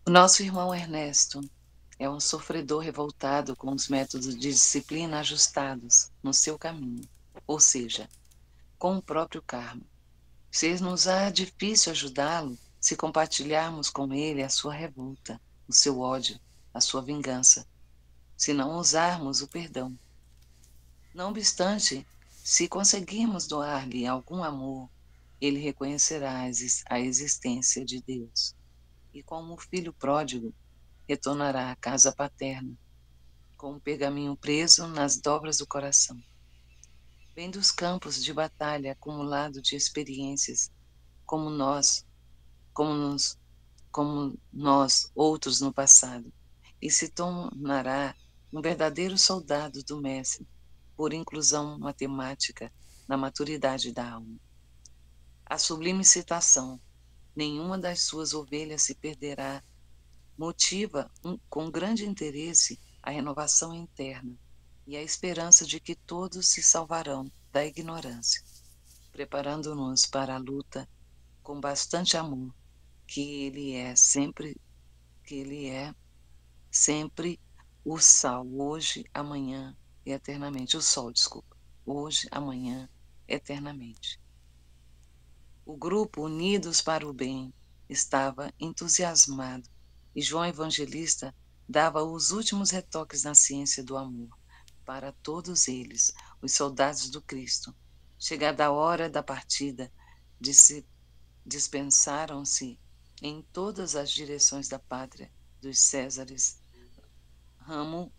O nosso irmão Ernesto é um sofredor revoltado com os métodos de disciplina ajustados no seu caminho, ou seja, com o próprio karma. Ser-nos-á difícil ajudá-lo se compartilharmos com ele a sua revolta, o seu ódio, a sua vingança, se não usarmos o perdão. Não obstante, se conseguirmos doar-lhe algum amor, ele reconhecerá a existência de Deus e, como o filho pródigo, retornará à casa paterna, com um pergaminho preso nas dobras do coração. Vem dos campos de batalha acumulado de experiências, como nós, como nos, como nós outros no passado, e se tornará um verdadeiro soldado do Mestre, por inclusão matemática na maturidade da alma. A sublime citação, nenhuma das suas ovelhas se perderá, motiva com grande interesse a renovação interna e a esperança de que todos se salvarão da ignorância, preparando-nos para a luta com bastante amor, que ele é sempre o sal, hoje, amanhã e eternamente. O sol, desculpa. Hoje, amanhã, eternamente. O grupo Unidos para o Bem estava entusiasmado e João Evangelista dava os últimos retoques na ciência do amor para todos eles, os soldados do Cristo. Chegada a hora da partida, dispensaram-se em todas as direções da pátria dos Césares, ramo,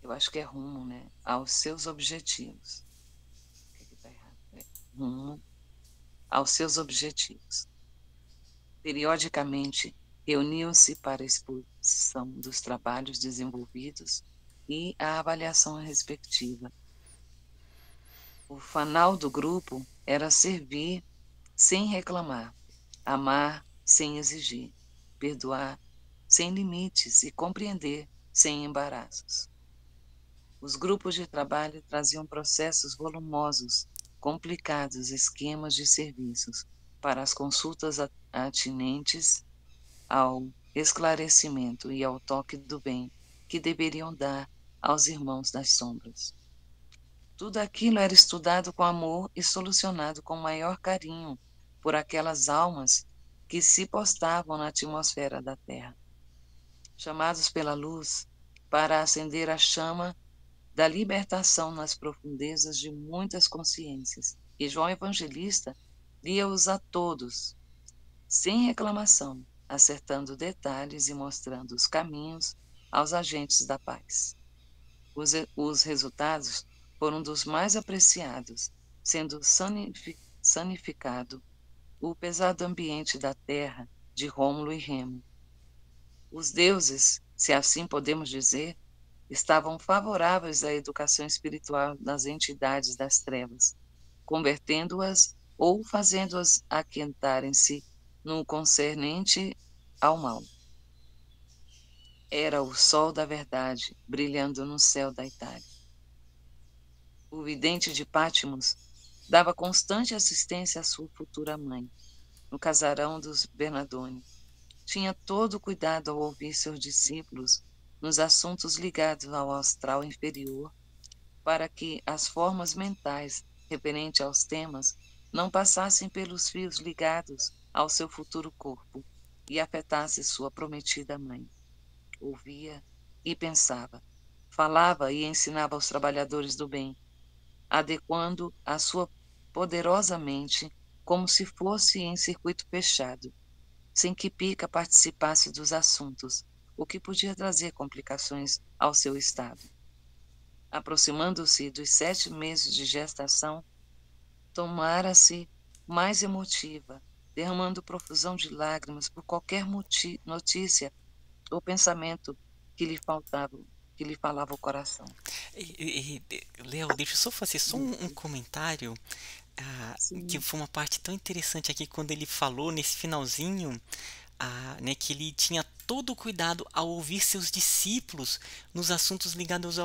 eu acho que é rumo, né, aos seus objetivos. O que está errado? Rumo aos seus objetivos. Periodicamente, reuniam-se para a exposição dos trabalhos desenvolvidos e a avaliação respectiva. O fanal do grupo era servir sem reclamar, amar sem exigir, perdoar sem limites e compreender sem embaraços. Os grupos de trabalho traziam processos volumosos, complicados esquemas de serviços para as consultas atinentes ao esclarecimento e ao toque do bem que deveriam dar aos irmãos das sombras. Tudo aquilo era estudado com amor e solucionado com maior carinho por aquelas almas que se postavam na atmosfera da Terra, chamados pela luz para acender a chama da libertação nas profundezas de muitas consciências. E João Evangelista lia-os a todos, sem reclamação, acertando detalhes e mostrando os caminhos aos agentes da paz. Os resultados foram dos mais apreciados, sendo sanificado o pesado ambiente da terra de Rômulo e Remo. Os deuses, se assim podemos dizer, estavam favoráveis à educação espiritual das entidades das trevas, convertendo-as ou fazendo-as aquentarem-se no concernente ao mal. Era o sol da verdade brilhando no céu da Itália. O vidente de Patmos dava constante assistência à sua futura mãe, no casarão dos Bernardoni. Tinha todo o cuidado ao ouvir seus discípulos nos assuntos ligados ao astral inferior, para que as formas mentais referentes aos temas não passassem pelos fios ligados ao seu futuro corpo e afetasse sua prometida mãe. Ouvia e pensava, falava e ensinava aos trabalhadores do bem, adequando a sua poderosa mente como se fosse em circuito fechado, sem que Pica participasse dos assuntos, o que podia trazer complicações ao seu estado. Aproximando-se dos 7 meses de gestação, tomara-se mais emotiva, derramando profusão de lágrimas por qualquer notícia ou pensamento que lhe faltava, que lhe falava o coração. Léo, deixa eu só fazer só um comentário, que Sim, foi uma parte tão interessante aqui quando ele falou nesse finalzinho, né, que ele tinha todo o cuidado ao ouvir seus discípulos nos assuntos ligados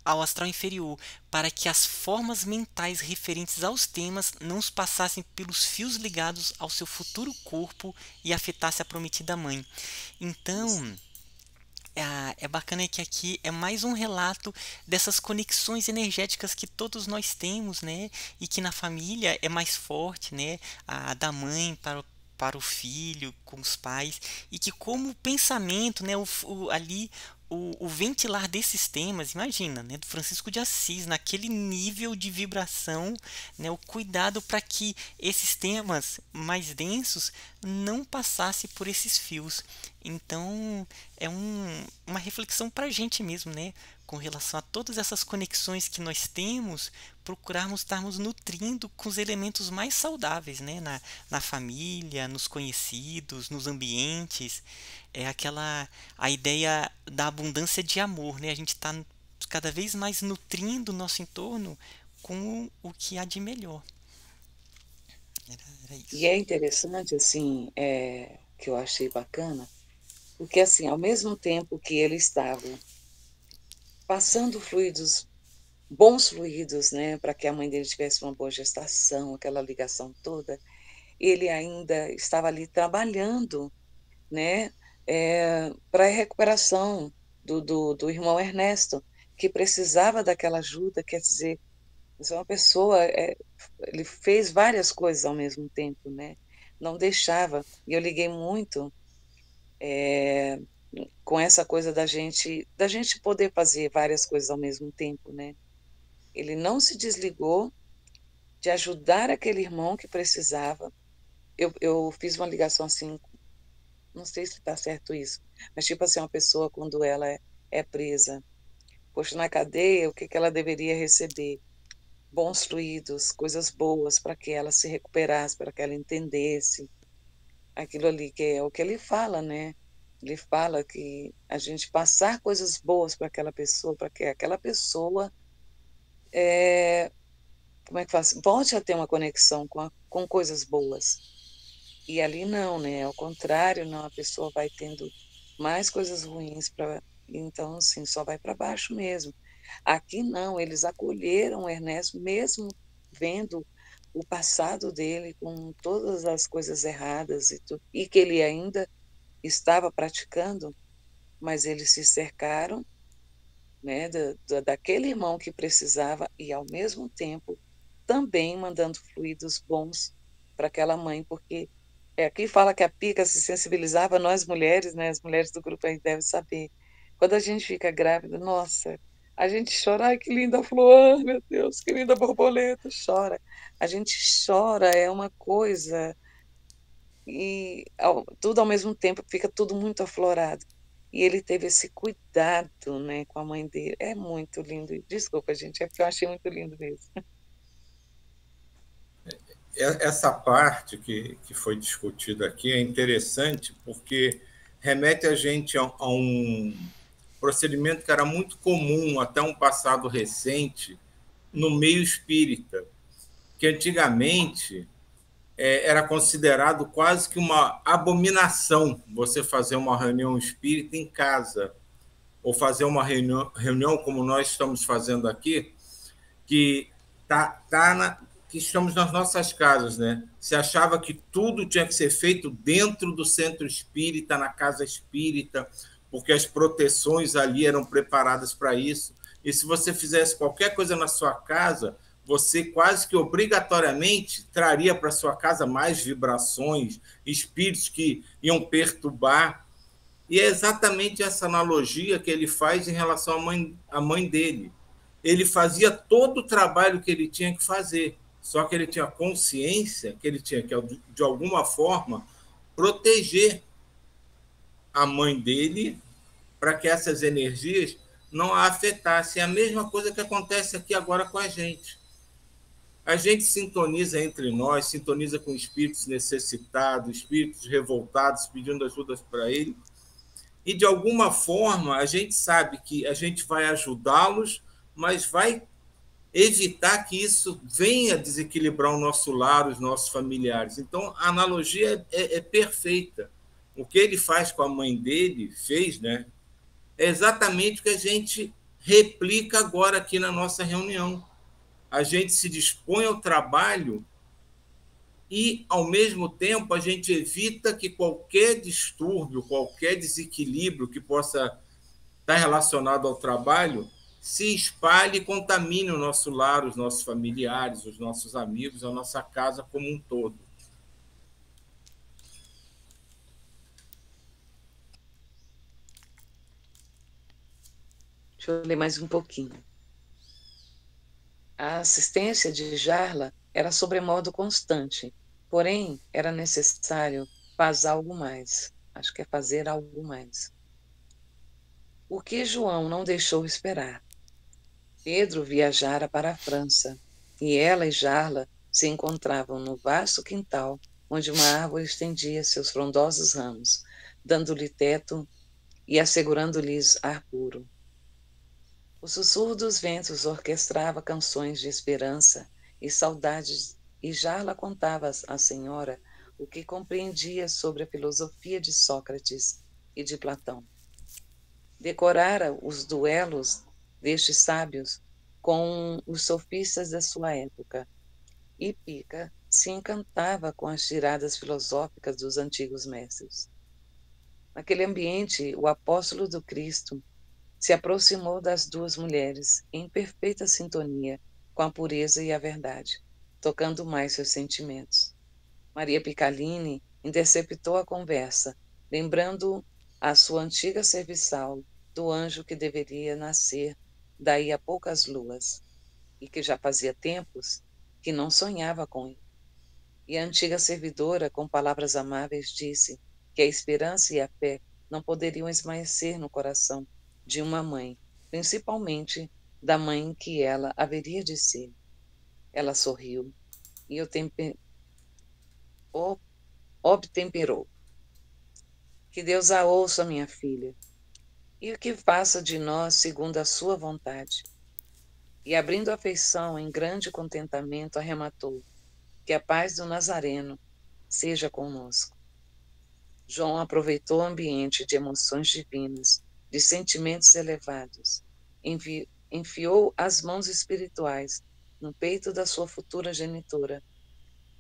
ao astral inferior, para que as formas mentais referentes aos temas não os passassem pelos fios ligados ao seu futuro corpo e afetasse a prometida mãe. Isso. Então, é bacana que aqui é mais um relato dessas conexões energéticas que todos nós temos, né? E que na família é mais forte, né? A da mãe para o filho, com os pais, e que como o pensamento, né? Ali o ventilar desses temas, imagina, né, do Francisco de Assis, naquele nível de vibração, né, o cuidado para que esses temas mais densos não passassem por esses fios. Então, é uma reflexão para a gente mesmo, né, com relação a todas essas conexões que nós temos, procurarmos estarmos nutrindo com os elementos mais saudáveis, né, na família, nos conhecidos, nos ambientes. É aquela a ideia da abundância de amor, né? A gente está cada vez mais nutrindo o nosso entorno com o que há de melhor. Era E isso. é interessante, assim, que eu achei bacana, porque, assim, ao mesmo tempo que ele estava passando fluidos, bons fluidos, né, para que a mãe dele tivesse uma boa gestação, aquela ligação toda, ele ainda estava ali trabalhando, né, para a recuperação do irmão Ernesto, que precisava daquela ajuda, quer dizer, você é uma pessoa, ele fez várias coisas ao mesmo tempo, né, não deixava, e eu liguei muito é, com essa coisa da gente poder fazer várias coisas ao mesmo tempo, né, ele não se desligou de ajudar aquele irmão que precisava. Eu fiz uma ligação assim, não sei se está certo isso, mas tipo assim, uma pessoa quando ela é presa, posto na cadeia, o que que ela deveria receber? Bons fluidos, coisas boas para que ela se recuperasse, para que ela entendesse aquilo ali, que é o que ele fala, né? Ele fala que a gente passar coisas boas para aquela pessoa, para que aquela pessoa, como é que faz? Volte a ter uma conexão com coisas boas. E ali não, né? Ao contrário, não, a pessoa vai tendo mais coisas ruins para, então assim, só vai para baixo mesmo. Aqui não, eles acolheram o Ernesto mesmo vendo o passado dele com todas as coisas erradas e que ele ainda estava praticando, mas eles se cercaram, né, daquele irmão que precisava e ao mesmo tempo também mandando fluidos bons para aquela mãe, porque aqui fala que a pica se sensibilizava, nós mulheres, né, as mulheres do grupo aí devem saber. Quando a gente fica grávida, nossa, a gente chora, ai que linda flor, meu Deus, que linda borboleta, chora. A gente chora, é uma coisa, e tudo ao mesmo tempo, fica tudo muito aflorado. E ele teve esse cuidado, né, com a mãe dele. É muito lindo. Desculpa, gente, é porque eu achei muito lindo mesmo. Essa parte que foi discutida aqui é interessante porque remete a gente a um procedimento que era muito comum até um passado recente no meio espírita, que antigamente era considerado quase que uma abominação você fazer uma reunião espírita em casa, ou fazer uma reunião como nós estamos fazendo aqui, que que estamos nas nossas casas, né? Se achava que tudo tinha que ser feito dentro do centro espírita, na casa espírita, porque as proteções ali eram preparadas para isso. E se você fizesse qualquer coisa na sua casa, você quase que obrigatoriamente traria para sua casa mais vibrações, espíritos que iam perturbar. E é exatamente essa analogia que ele faz em relação à mãe dele. Ele fazia todo o trabalho que ele tinha que fazer, só que ele tinha consciência que ele tinha que, de alguma forma, proteger a mãe dele para que essas energias não a afetassem. É a mesma coisa que acontece aqui agora com a gente. A gente sintoniza entre nós, sintoniza com espíritos necessitados, espíritos revoltados, pedindo ajuda para ele, e de alguma forma a gente sabe que a gente vai ajudá-los, mas vai evitar que isso venha desequilibrar o nosso lar, os nossos familiares. Então, a analogia é perfeita. O que ele faz com a mãe dele, fez, né? É exatamente o que a gente replica agora aqui na nossa reunião. A gente se dispõe ao trabalho e, ao mesmo tempo, a gente evita que qualquer distúrbio, qualquer desequilíbrio que possa estar relacionado ao trabalho se espalhe e contamine o nosso lar, os nossos familiares, os nossos amigos, a nossa casa como um todo. Deixa eu ler mais um pouquinho. A assistência de Jarla era sobremodo constante, porém era necessário fazer algo mais. Acho que é fazer algo mais. O que João não deixou esperar. Pedro viajara para a França, e ela e Jarla se encontravam no vasto quintal onde uma árvore estendia seus frondosos ramos, dando-lhe teto e assegurando-lhes ar puro. O sussurro dos ventos orquestrava canções de esperança e saudades, e Jarla contava à senhora o que compreendia sobre a filosofia de Sócrates e de Platão. Decorara os duelos destes sábios com os sofistas da sua época, e Pica se encantava com as tiradas filosóficas dos antigos mestres. Naquele ambiente, o apóstolo do Cristo se aproximou das duas mulheres em perfeita sintonia com a pureza e a verdade, tocando mais seus sentimentos. Maria Picalini interceptou a conversa, lembrando a sua antiga serviçal do anjo que deveria nascer daí a poucas luas, e que já fazia tempos que não sonhava com ele. E a antiga servidora, com palavras amáveis, disse que a esperança e a fé não poderiam esmaecer no coração de uma mãe, principalmente da mãe que ela haveria de ser. Ela sorriu e obtemperou. Que Deus a ouça, minha filha, e o que faça de nós segundo a sua vontade. E abrindo a feição em grande contentamento, arrematou: que a paz do Nazareno seja conosco. João aproveitou o ambiente de emoções divinas, de sentimentos elevados, enfiou as mãos espirituais no peito da sua futura genitora,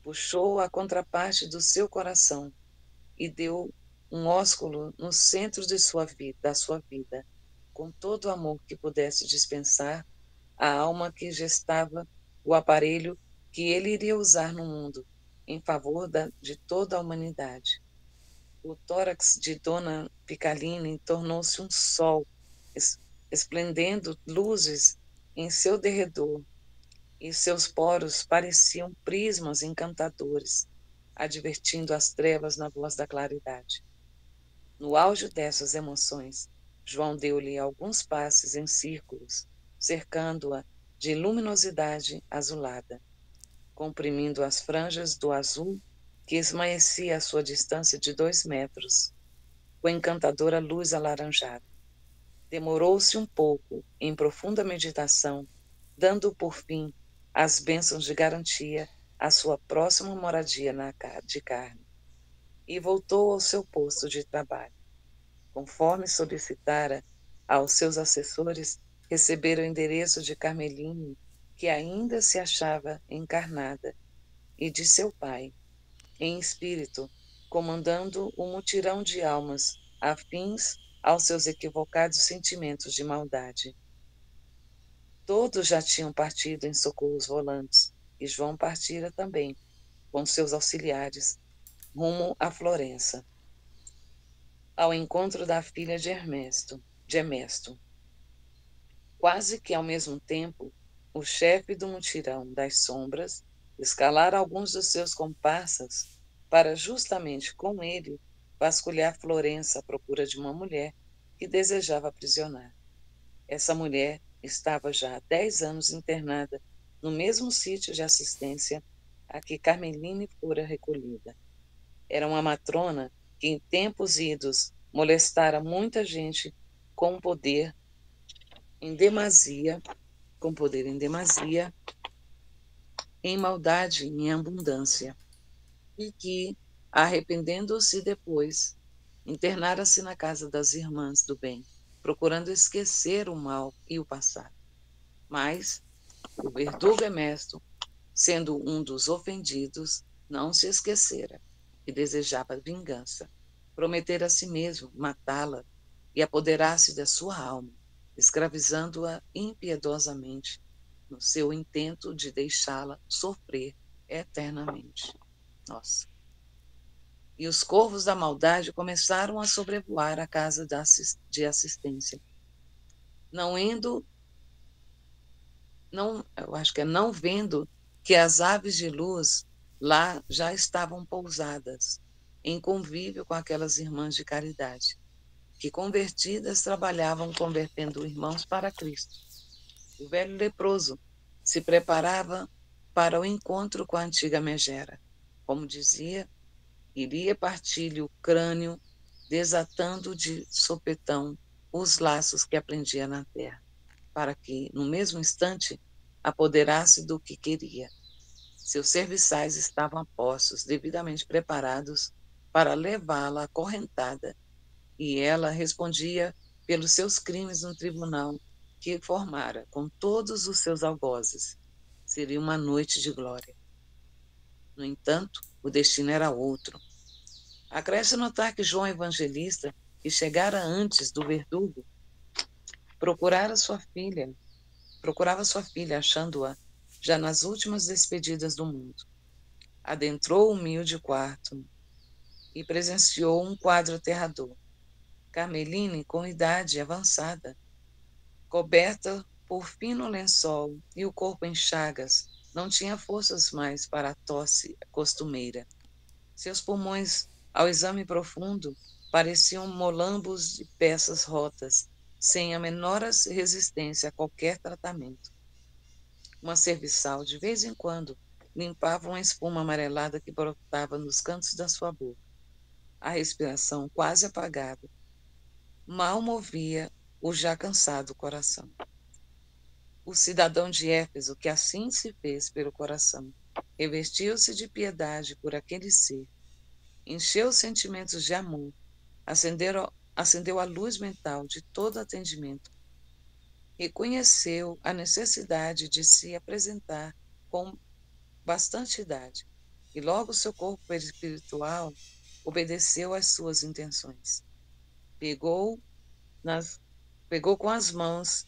puxou a contraparte do seu coração e deu um ósculo no centro de da sua vida, com todo o amor que pudesse dispensar à alma que gestava o aparelho que ele iria usar no mundo, em favor de toda a humanidade. O tórax de Dona Picalini tornou-se um sol, esplendendo luzes em seu derredor, e seus poros pareciam prismas encantadores, advertindo as trevas na voz da claridade. No auge dessas emoções, João deu-lhe alguns passes em círculos, cercando-a de luminosidade azulada, comprimindo as franjas do azul que esmaecia a sua distância de 2 metros, com encantadora luz alaranjada. Demorou-se um pouco em profunda meditação, dando por fim as bênçãos de garantia à sua próxima moradia de carne, e voltou ao seu posto de trabalho. Conforme solicitara aos seus assessores, receber o endereço de Carmeline, que ainda se achava encarnada, e de seu pai, em espírito, comandando um mutirão de almas afins aos seus equivocados sentimentos de maldade. Todos já tinham partido em socorros volantes, e João partira também, com seus auxiliares, rumo a Florença, ao encontro da filha de Ernesto. Quase que ao mesmo tempo, o chefe do mutirão das sombras escalara alguns dos seus comparsas para justamente com ele vasculhar Florença à procura de uma mulher que desejava aprisionar. Essa mulher estava já há 10 anos internada no mesmo sítio de assistência a que Carmeline fora recolhida. Era uma matrona que em tempos idos molestara muita gente com poder em demasia, em maldade, em abundância, e que, arrependendo-se depois, internara-se na casa das irmãs do bem, procurando esquecer o mal e o passado. Mas o verdugo Emesto, sendo um dos ofendidos, não se esquecera e desejava vingança. Prometera a si mesmo matá-la e apoderar-se da sua alma, escravizando-a impiedosamente, no seu intento de deixá-la sofrer eternamente. Nossa. E os corvos da maldade começaram a sobrevoar a casa de assistência. Eu acho que é não vendo que as aves de luz lá já estavam pousadas, em convívio com aquelas irmãs de caridade, que convertidas trabalhavam convertendo irmãos para Cristo. O velho leproso se preparava para o encontro com a antiga megera. Como dizia, iria partir-lhe o crânio, desatando de sopetão os laços que aprendia na terra, para que, no mesmo instante, apoderasse do que queria. Seus serviçais estavam a postos, devidamente preparados para levá-la acorrentada, e ela respondia pelos seus crimes no tribunal que formara com todos os seus algozes. Seria uma noite de glória. No entanto, o destino era outro. Acresce notar que João Evangelista, que chegara antes do verdugo, procurava sua filha, achando-a já nas últimas despedidas do mundo. Adentrou o humilde quarto e presenciou um quadro aterrador. Carmeline, com idade avançada, coberta por fino lençol e o corpo em chagas, não tinha forças mais para a tosse costumeira. Seus pulmões, ao exame profundo, pareciam molambos de peças rotas, sem a menor resistência a qualquer tratamento. Uma serviçal, de vez em quando, limpava uma espuma amarelada que brotava nos cantos da sua boca. A respiração, quase apagada, mal movia o já cansado coração. O cidadão de Éfeso, que assim se fez pelo coração, revestiu-se de piedade por aquele ser, encheu os sentimentos de amor, acendeu a luz mental de todo atendimento, reconheceu a necessidade de se apresentar com bastante idade, e logo seu corpo espiritual obedeceu às suas intenções. Pegou com as mãos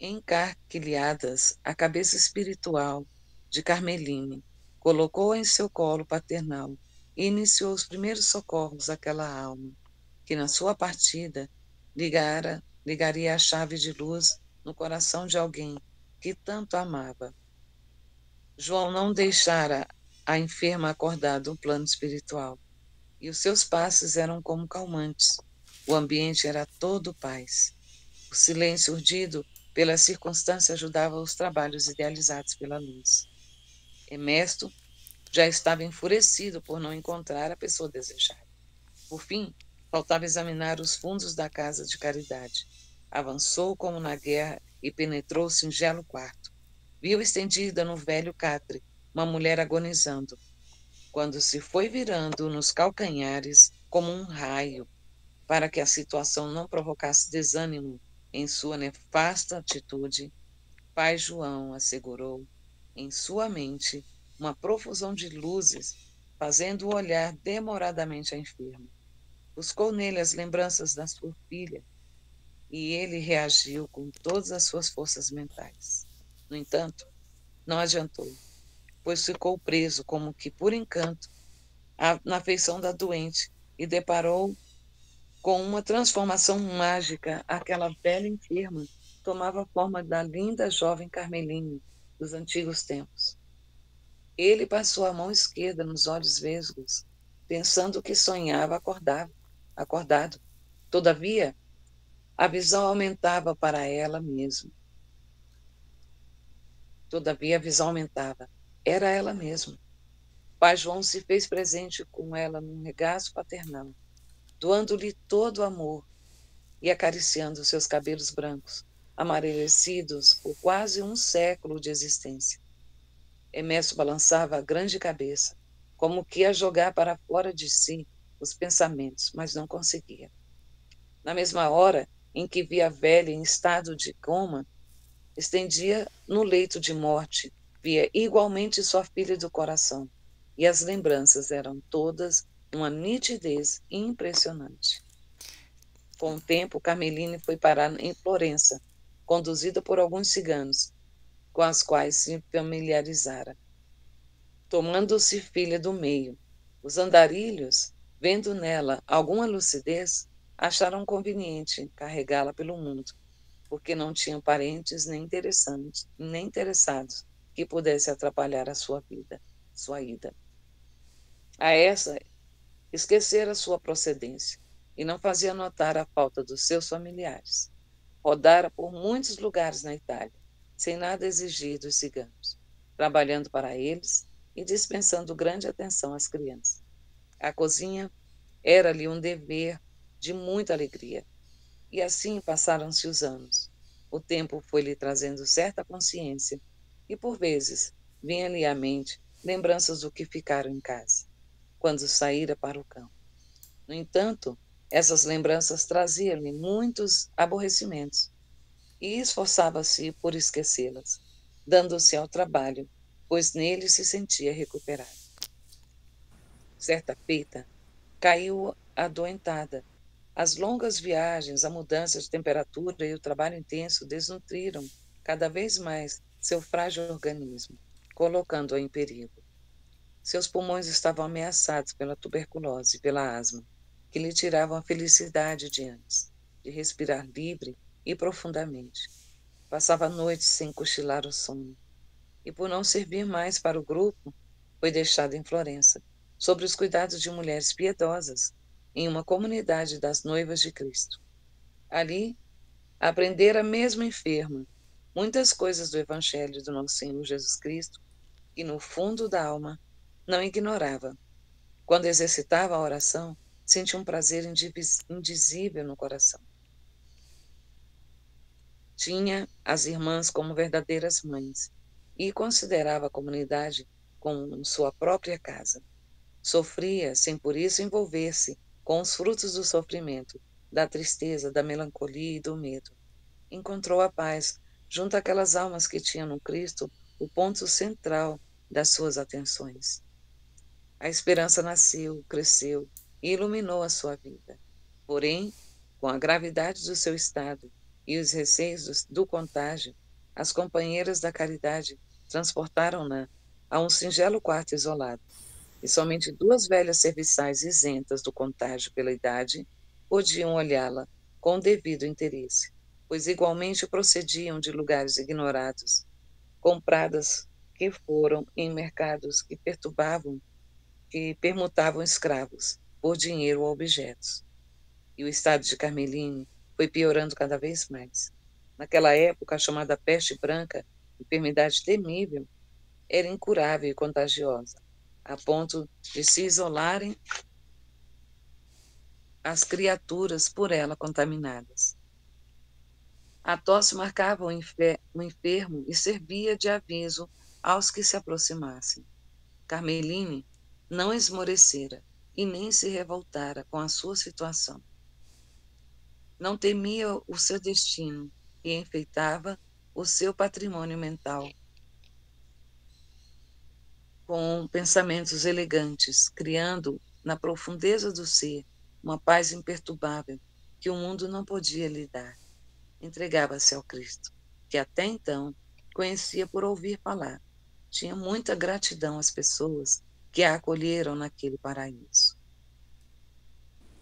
encarquilhadas a cabeça espiritual de Carmeline, colocou-a em seu colo paternal e iniciou os primeiros socorros àquela alma, que na sua partida ligaria a chave de luz no coração de alguém que tanto amava. João não deixara a enferma acordada no plano espiritual, e os seus passos eram como calmantes. O ambiente era todo paz. O silêncio urdido pela circunstância ajudava os trabalhos idealizados pela luz. Emesto já estava enfurecido por não encontrar a pessoa desejada. Por fim, faltava examinar os fundos da casa de caridade. Avançou como na guerra e penetrou o singelo quarto. Viu estendida no velho catre uma mulher agonizando, quando se foi virando nos calcanhares como um raio, para que a situação não provocasse desânimo em sua nefasta atitude, Pai João assegurou em sua mente uma profusão de luzes, fazendo-o olhar demoradamente a enfermo. Buscou nele as lembranças da sua filha, e ele reagiu com todas as suas forças mentais. No entanto, não adiantou, pois ficou preso como que por encanto na afeição da doente e deparou com uma transformação mágica. Aquela velha enferma tomava a forma da linda jovem Carmeline dos antigos tempos. Ele passou a mão esquerda nos olhos vesgos, pensando que sonhava acordado. Todavia, a visão aumentava para ela mesma. Era ela mesma. Pai João se fez presente com ela num regaço paternal, doando-lhe todo o amor e acariciando seus cabelos brancos, amarelecidos por quase um século de existência. Emesto balançava a grande cabeça, como que a jogar para fora de si os pensamentos, mas não conseguia. Na mesma hora em que via a velha em estado de coma, estendia no leito de morte, via igualmente sua filha do coração, e as lembranças eram todas uma nitidez impressionante. Com o tempo, Carmeline foi parar em Florença, conduzida por alguns ciganos, com as quais se familiarizara. Tomando-se filha do meio, os andarilhos, vendo nela alguma lucidez, acharam conveniente carregá-la pelo mundo, porque não tinham parentes nem interessados que pudesse atrapalhar a sua vida, sua ida. A essa, esquecera sua procedência e não fazia notar a falta dos seus familiares. Rodara por muitos lugares na Itália, sem nada exigir dos ciganos, trabalhando para eles e dispensando grande atenção às crianças. A cozinha era-lhe um dever de muita alegria, e assim passaram-se os anos. O tempo foi-lhe trazendo certa consciência, e por vezes vinha-lhe à mente lembranças do que ficaram em casa, quando saíra para o campo. No entanto, essas lembranças traziam-lhe muitos aborrecimentos, e esforçava-se por esquecê-las, dando-se ao trabalho, pois nele se sentia recuperado. Certa feita, caiu adoentada. As longas viagens, a mudança de temperatura e o trabalho intenso desnutriram cada vez mais seu frágil organismo, colocando-a em perigo. Seus pulmões estavam ameaçados pela tuberculose e pela asma, que lhe tiravam a felicidade de antes, de respirar livre e profundamente. Passava noites sem cochilar o sono, e por não servir mais para o grupo, foi deixada em Florença, sob os cuidados de mulheres piedosas, em uma comunidade das noivas de Cristo. Ali, aprendera mesmo enferma muitas coisas do Evangelho do nosso Senhor Jesus Cristo, que no fundo da alma não ignorava. Quando exercitava a oração, sentia um prazer indizível no coração. Tinha as irmãs como verdadeiras mães e considerava a comunidade como sua própria casa. Sofria sem por isso envolver-se com os frutos do sofrimento, da tristeza, da melancolia e do medo. Encontrou a paz junto àquelas almas que tinham no Cristo o ponto central das suas atenções. A esperança nasceu, cresceu e iluminou a sua vida. Porém, com a gravidade do seu estado e os receios do contágio, as companheiras da caridade transportaram-na a um singelo quarto isolado, e somente duas velhas serviçais isentas do contágio pela idade podiam olhá-la com devido interesse, pois igualmente procediam de lugares ignorados, compradas que foram em mercados que permutavam escravos por dinheiro ou objetos. E o estado de Carmeline foi piorando cada vez mais. Naquela época, a chamada peste branca, enfermidade temível, era incurável e contagiosa, a ponto de se isolarem as criaturas por ela contaminadas. A tosse marcava o enfermo e servia de aviso aos que se aproximassem. Carmeline não esmorecera e nem se revoltara com a sua situação. Não temia o seu destino e enfeitava o seu patrimônio mental com pensamentos elegantes, criando na profundeza do ser uma paz imperturbável que o mundo não podia lhe dar. Entregava-se ao Cristo, que até então conhecia por ouvir falar. Tinha muita gratidão às pessoas que a acolheram naquele paraíso.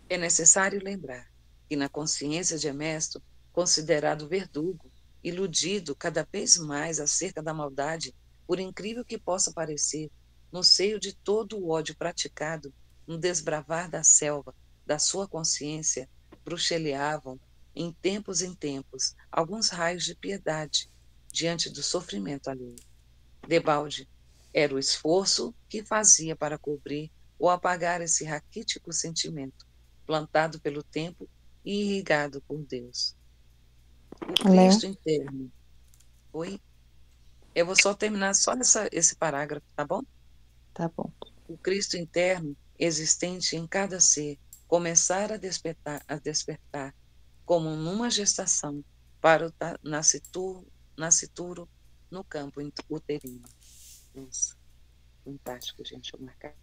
É necessário lembrar que na consciência de Ernesto, considerado verdugo, iludido cada vez mais acerca da maldade, por incrível que possa parecer, no seio de todo o ódio praticado, no desbravar da selva, da sua consciência, bruxeleavam, em tempos, alguns raios de piedade diante do sofrimento alheio. Debalde era o esforço que fazia para cobrir ou apagar esse raquítico sentimento, plantado pelo tempo e irrigado por Deus. O Cristo interno. Oi? Eu vou só terminar esse parágrafo, tá bom? Tá bom. O Cristo interno, existente em cada ser, começara a despertar como numa gestação, para o nascituro no campo uterino. Nossa, fantástico, gente, eu marcar